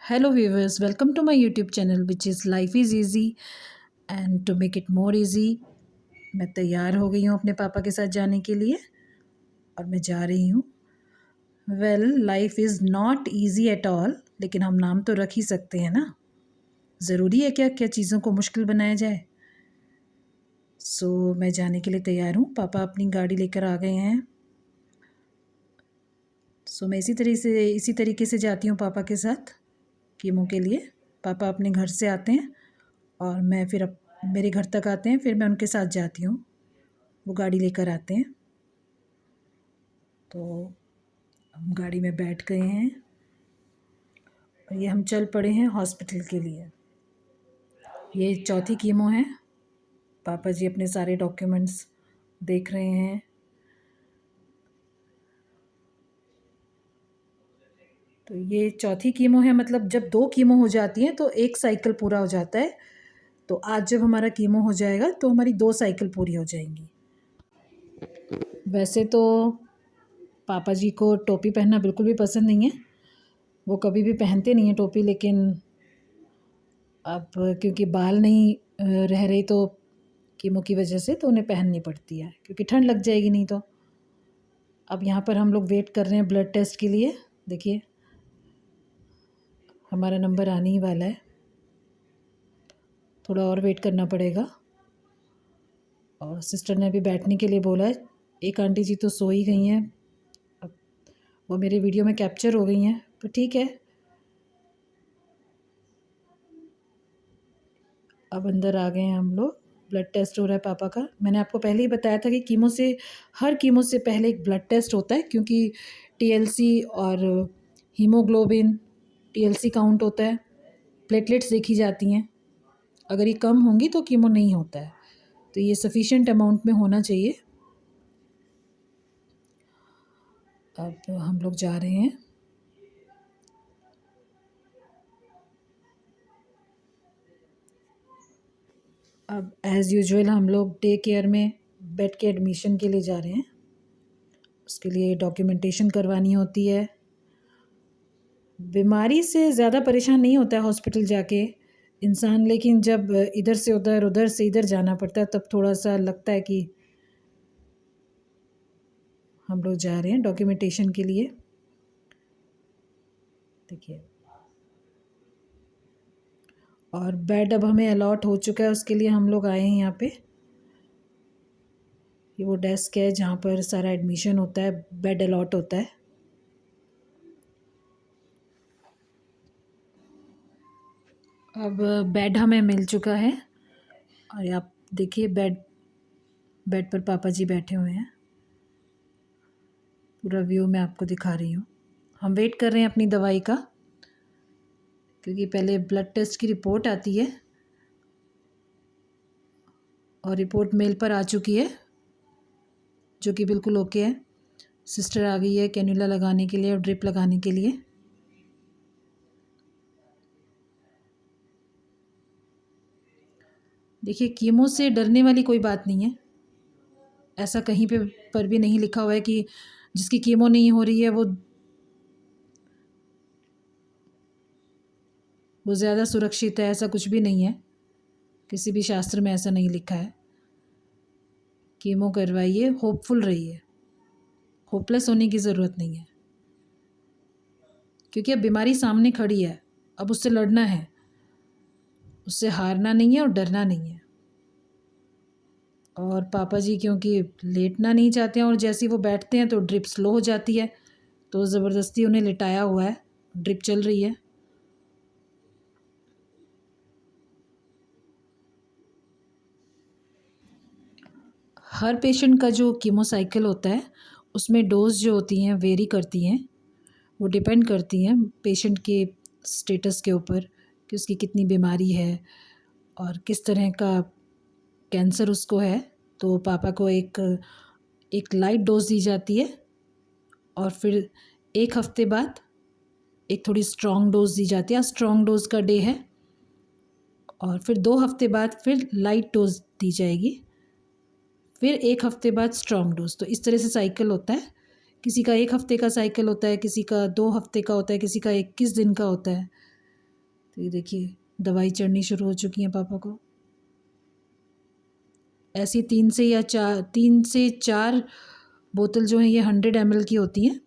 Hello viewers, welcome to my YouTube channel which is Life is Easy and to make it more easy मैं तैयार हो गई हूँ अपने पापा के साथ जाने के लिए और मैं जा रही हूँ। Well life is not easy at all, लेकिन हम नाम तो रख ही सकते हैं ना। ज़रूरी है क्या क्या चीज़ों को मुश्किल बनाया जाए। मैं जाने के लिए तैयार हूँ। पापा अपनी गाड़ी लेकर आ गए हैं। मैं इसी तरीके से जाती हूँ पापा के साथ कीमो के लिए। पापा अपने घर से आते हैं और मैं फिर मेरे घर तक आते हैं, फिर मैं उनके साथ जाती हूँ। वो गाड़ी लेकर आते हैं तो हम गाड़ी में बैठ गए हैं और ये हम चल पड़े हैं हॉस्पिटल के लिए। ये चौथी कीमो है। पापा जी अपने सारे डॉक्यूमेंट्स देख रहे हैं। तो ये चौथी कीमो है, मतलब जब 2 कीमो हो जाती हैं तो एक साइकिल पूरा हो जाता है। तो आज जब हमारा कीमो हो जाएगा तो हमारी 2 साइकिल पूरी हो जाएंगी। वैसे तो पापा जी को टोपी पहनना बिल्कुल भी पसंद नहीं है, वो कभी भी पहनते नहीं हैं टोपी, लेकिन अब क्योंकि बाल नहीं रह रही तो कीमो की वजह से तो उन्हें पहननी पड़ती है, क्योंकि ठंड लग जाएगी नहीं तो। अब यहाँ पर हम लोग वेट कर रहे हैं ब्लड टेस्ट के लिए। देखिए हमारा नंबर आने ही वाला है, थोड़ा और वेट करना पड़ेगा। और सिस्टर ने अभी बैठने के लिए बोला है। एक आंटी जी तो सो ही गई हैं, अब वो मेरे वीडियो में कैप्चर हो गई हैं, तो ठीक है। अब अंदर आ गए हैं हम लोग। ब्लड टेस्ट हो रहा है पापा का। मैंने आपको पहले ही बताया था कि हर कीमो से पहले एक ब्लड टेस्ट होता है, क्योंकि टीएलसी और हीमोग्लोबिन, टीएलसी काउंट होता है, प्लेटलेट्स देखी जाती हैं। अगर ये कम होंगी तो कीमो नहीं होता है, तो ये सफिशिएंट अमाउंट में होना चाहिए। अब हम लोग जा रहे हैं। अब एज़ यूजुअल हम लोग डे केयर में बेड के एडमिशन के लिए जा रहे हैं। उसके लिए डॉक्यूमेंटेशन करवानी होती है। बीमारी से ज़्यादा परेशान नहीं होता है हॉस्पिटल जाके इंसान, लेकिन जब इधर से उधर, उधर से इधर जाना पड़ता है तब थोड़ा सा लगता है कि हम लोग जा रहे हैं डॉक्यूमेंटेशन के लिए। देखिए, और बेड अब हमें अलॉट हो चुका है, उसके लिए हम लोग आए हैं यहाँ पे। ये वो डेस्क है जहाँ पर सारा एडमिशन होता है, बेड अलॉट होता है। अब बेड हमें मिल चुका है और आप देखिए बेड पर पापा जी बैठे हुए हैं। पूरा व्यू मैं आपको दिखा रही हूँ। हम वेट कर रहे हैं अपनी दवाई का, क्योंकि पहले ब्लड टेस्ट की रिपोर्ट आती है और रिपोर्ट मेल पर आ चुकी है, जो कि बिल्कुल ओके है। सिस्टर आ गई है कैन्यूला लगाने के लिए और ड्रिप लगाने के लिए। देखिए, कीमो से डरने वाली कोई बात नहीं है। ऐसा कहीं पे पर भी नहीं लिखा हुआ है कि जिसकी कीमो नहीं हो रही है वो ज़्यादा सुरक्षित है, ऐसा कुछ भी नहीं है। किसी भी शास्त्र में ऐसा नहीं लिखा है। कीमो करवाइए, होपफुल रहिए, होपलेस होने की ज़रूरत नहीं है, क्योंकि अब बीमारी सामने खड़ी है। अब उससे लड़ना है, उससे हारना नहीं है और डरना नहीं है। और पापा जी क्योंकि लेटना नहीं चाहते हैं और जैसे ही वो बैठते हैं तो ड्रिप स्लो हो जाती है, तो ज़बरदस्ती उन्हें लिटाया हुआ है, ड्रिप चल रही है। हर पेशेंट का जो कीमो साइकिल होता है उसमें डोज जो होती हैं वेरी करती हैं। वो डिपेंड करती हैं पेशेंट के स्टेटस के ऊपर कि उसकी कितनी बीमारी है और किस तरह का कैंसर उसको है। तो पापा को एक लाइट डोज दी जाती है और फिर 1 हफ्ते बाद एक थोड़ी स्ट्रॉन्ग डोज दी जाती है। स्ट्रॉन्ग डोज का डे है, और फिर 2 हफ्ते बाद फिर लाइट डोज दी जाएगी, फिर 1 हफ्ते बाद स्ट्रॉन्ग डोज। तो इस तरह से साइकिल होता है। किसी का 1 हफ्ते का साइकिल होता है, किसी का 2 हफ्ते का होता है, किसी का 21 दिन का होता है। तो ये देखिए दवाई चढ़नी शुरू हो चुकी है पापा को। ऐसी 3 से 4 बोतल जो है ये 100 ml की होती हैं,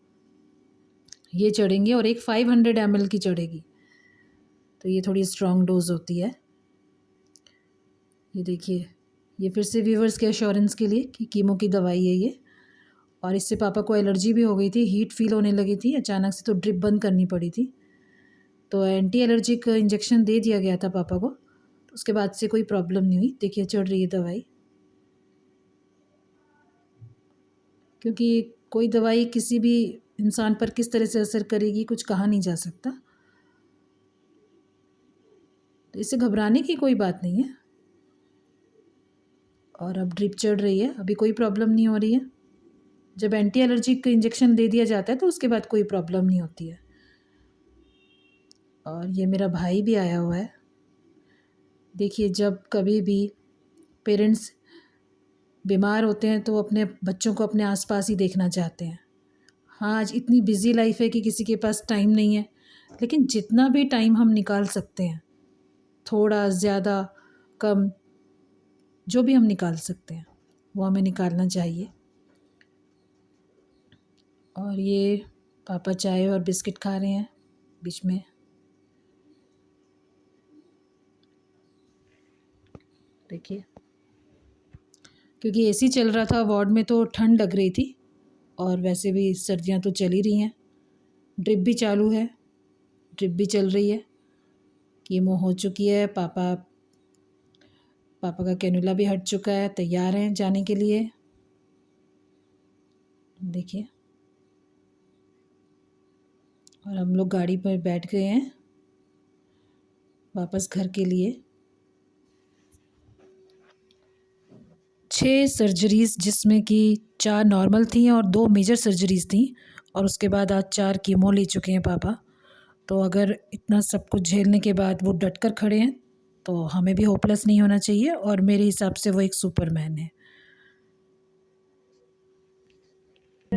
ये चढ़ेंगे और एक 500 ml की चढ़ेगी, तो ये थोड़ी स्ट्रॉन्ग डोज होती है। ये देखिए ये फिर से व्यूवर्स के एश्योरेंस के लिए कि कीमो की दवाई है ये, और इससे पापा को एलर्जी भी हो गई थी, हीट फील होने लगी थी अचानक से, तो ड्रिप बंद करनी पड़ी थी। तो एंटी एलर्जिक इंजेक्शन दे दिया गया था पापा को, तो उसके बाद से कोई प्रॉब्लम नहीं हुई। देखिए चढ़ रही है दवाई, क्योंकि कोई दवाई किसी भी इंसान पर किस तरह से असर करेगी कुछ कहा नहीं जा सकता, तो इससे घबराने की कोई बात नहीं है। और अब ड्रिप चढ़ रही है, अभी कोई प्रॉब्लम नहीं हो रही है। जब एंटी एलर्जिक इंजेक्शन दे दिया जाता है तो उसके बाद कोई प्रॉब्लम नहीं होती है। और ये मेरा भाई भी आया हुआ है। देखिए जब कभी भी पेरेंट्स बीमार होते हैं तो वो अपने बच्चों को अपने आसपास ही देखना चाहते हैं। हाँ, आज इतनी बिजी लाइफ है कि किसी के पास टाइम नहीं है, लेकिन जितना भी टाइम हम निकाल सकते हैं, थोड़ा ज़्यादा कम, जो भी हम निकाल सकते हैं वो हमें निकालना चाहिए। और ये पापा चाय और बिस्किट खा रहे हैं बीच में। देखिए क्योंकि एसी चल रहा था वार्ड में तो ठंड लग रही थी, और वैसे भी सर्दियां तो चल ही रही हैं। ड्रिप भी चालू है, ड्रिप भी चल रही है, कीमो हो चुकी है। पापा का कैनुला भी हट चुका है, तैयार हैं जाने के लिए। देखिए और हम लोग गाड़ी पर बैठ गए हैं वापस घर के लिए। 6 सर्जरीज़, जिसमें कि 4 नॉर्मल थी और 2 मेजर सर्जरीज़ थी, और उसके बाद आज 4 कीमो ले चुके हैं पापा। तो अगर इतना सब कुछ झेलने के बाद वो डट कर खड़े हैं तो हमें भी होपलेस नहीं होना चाहिए, और मेरे हिसाब से वो एक सुपरमैन है।